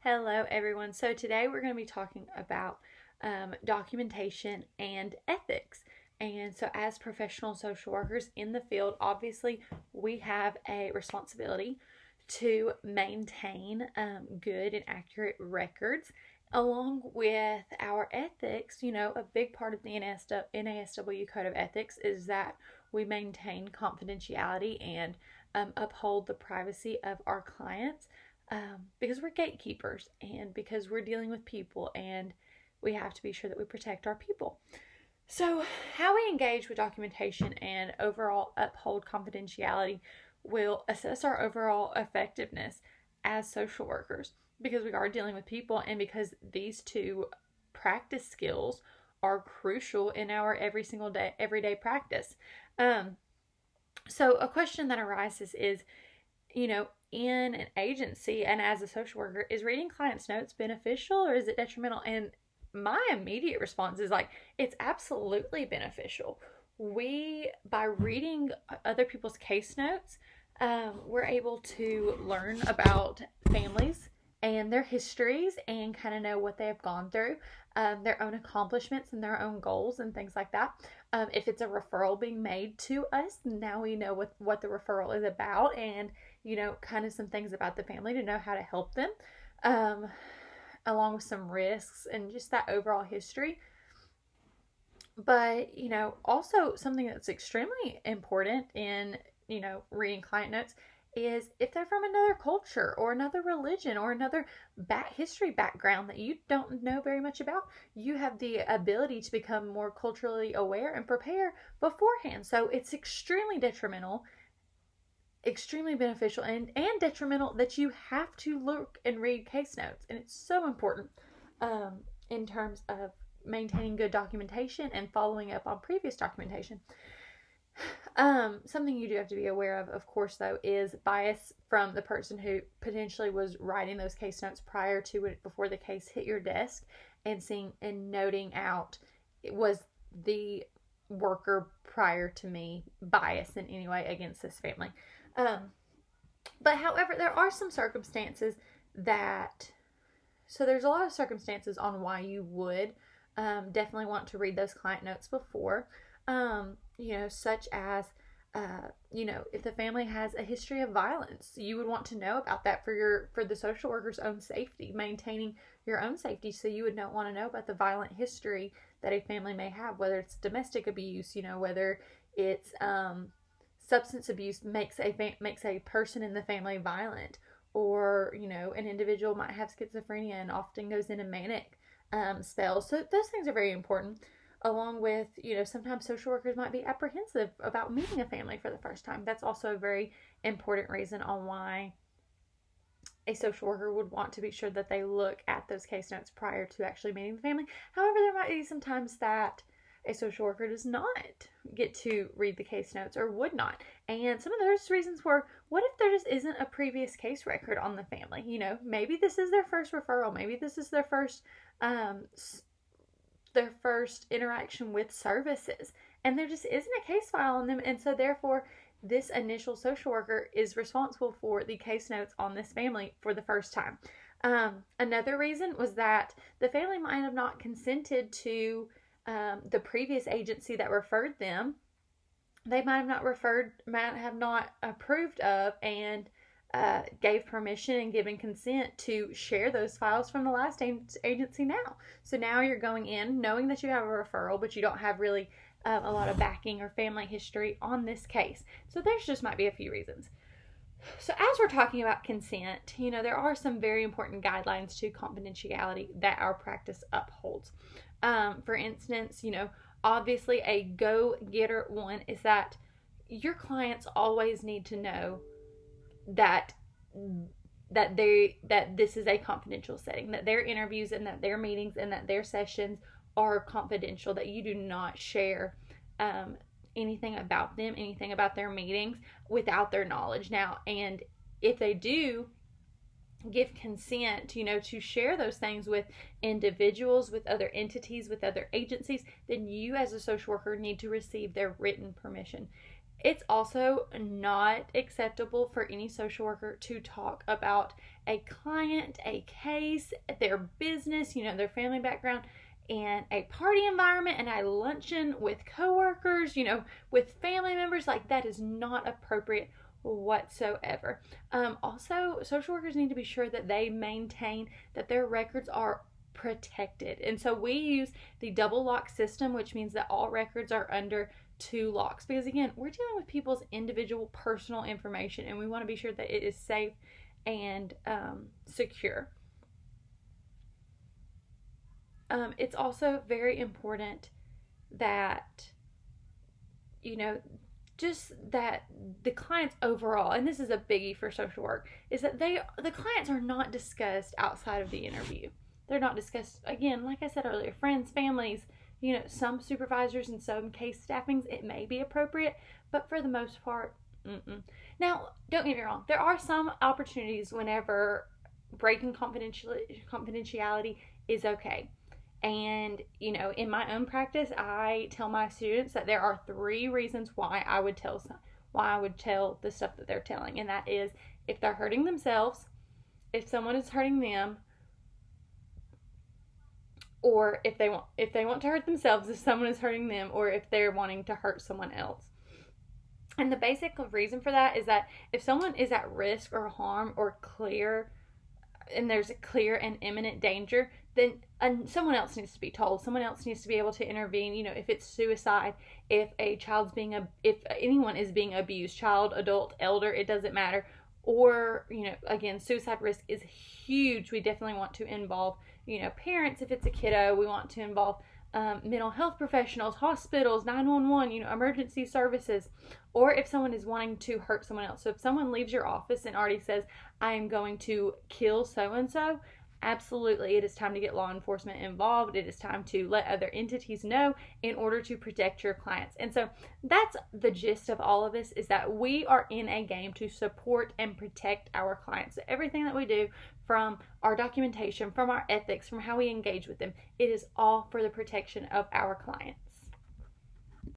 Hello, everyone. So, today we're going to be talking about documentation and ethics. And so, as professional social workers in the field, obviously, we have a responsibility to maintain good and accurate records. Along with our ethics, a big part of the NASW Code of Ethics is that we maintain confidentiality and uphold the privacy of our clients because we're gatekeepers and because we're dealing with people and we have to be sure that we protect our people. So, how we engage with documentation and overall uphold confidentiality will assess our overall effectiveness as social workers because we are dealing with people and because these two practice skills are crucial in our everyday practice. So, a question that arises is, in an agency and as a social worker, is reading clients' notes beneficial or is it detrimental? And my immediate response is it's absolutely beneficial. By reading other people's case notes, we're able to learn about families and their histories and kind of know what they have gone through, their own accomplishments and their own goals and things like that. If it's a referral being made to us, now we know what the referral is about and, kind of some things about the family to know how to help them, along with some risks and just that overall history. But, also something that's extremely important in, reading client notes is if they're from another culture or another religion or another history background that you don't know very much about, you have the ability to become more culturally aware and prepare beforehand. So it's extremely detrimental, extremely beneficial, and detrimental that you have to look and read case notes. And it's so important in terms of maintaining good documentation and following up on previous documentation. Something you do have to be aware of course, though, is bias from the person who potentially was writing those case notes prior to it, before the case hit your desk, and seeing and noting out, was the worker prior to me biased in any way against this family. But however, there are some circumstances so there's a lot of circumstances on why you would definitely want to read those client notes before. Such as, if the family has a history of violence, you would want to know about that for the social worker's own safety, maintaining your own safety. So you would not want to know about the violent history that a family may have, whether it's domestic abuse, whether it's substance abuse makes a person in the family violent, or an individual might have schizophrenia and often goes into manic spells. So those things are very important. Along with, sometimes social workers might be apprehensive about meeting a family for the first time. That's also a very important reason on why a social worker would want to be sure that they look at those case notes prior to actually meeting the family. However, there might be some times that a social worker does not get to read the case notes or would not. And some of those reasons were, what if there just isn't a previous case record on the family? Maybe this is their first referral. Maybe this is their first interaction with services, and there just isn't a case file on them, and so therefore this initial social worker is responsible for the case notes on this family for the first time. Another reason was that the family might have not consented to the previous agency that referred them. They might have not approved of and gave permission and given consent to share those files from the last agency now. So now you're going in knowing that you have a referral, but you don't have really a lot of backing or family history on this case. So there's just might be a few reasons. So as we're talking about consent, there are some very important guidelines to confidentiality that our practice upholds. For instance, obviously a go-getter one is that your clients always need to know that this is a confidential setting, that their interviews and that their meetings and that their sessions are confidential, that you do not share anything about them, anything about their meetings without their knowledge. Now, and if they do give consent, to share those things with individuals, with other entities, with other agencies, then you as a social worker need to receive their written permission. It's also not acceptable for any social worker to talk about a client, a case, their business, their family background, and a party environment and a luncheon with coworkers, with family members. Like, that is not appropriate whatsoever. Also, social workers need to be sure that they maintain that their records are protected. And so we use the double lock system, which means that all records are under 2 locks, because again, we're dealing with people's individual personal information and we want to be sure that it is safe and secure. It's also very important that just that the clients overall, and this is a biggie for social work, is that the clients are not discussed outside of the interview. They're not discussed, again, like I said earlier, friends, families, some supervisors and some case staffings, it may be appropriate, but for the most part, Now, don't get me wrong, there are some opportunities whenever breaking confidentiality is okay. And, in my own practice, I tell my students that there are 3 reasons why I would tell the stuff that they're telling. And that is if they're hurting themselves, if someone is hurting them, or if they want to hurt themselves, if someone is hurting them, or if they're wanting to hurt someone else. And the basic reason for that is that if someone is at risk or harm or there's a clear and imminent danger, then someone else needs to be told. Someone else needs to be able to intervene. If it's suicide, if if anyone is being abused, child, adult, elder, it doesn't matter. Or, again, suicide risk is huge. We definitely want to involve, parents. If it's a kiddo, we want to involve mental health professionals, hospitals, 911, emergency services. Or if someone is wanting to hurt someone else. So if someone leaves your office and already says, I am going to kill so-and-so, absolutely, it is time to get law enforcement involved. It is time to let other entities know in order to protect your clients. And so that's the gist of all of this, is that we are in a game to support and protect our clients. So everything that we do, from our documentation, from our ethics, from how we engage with them, it is all for the protection of our clients.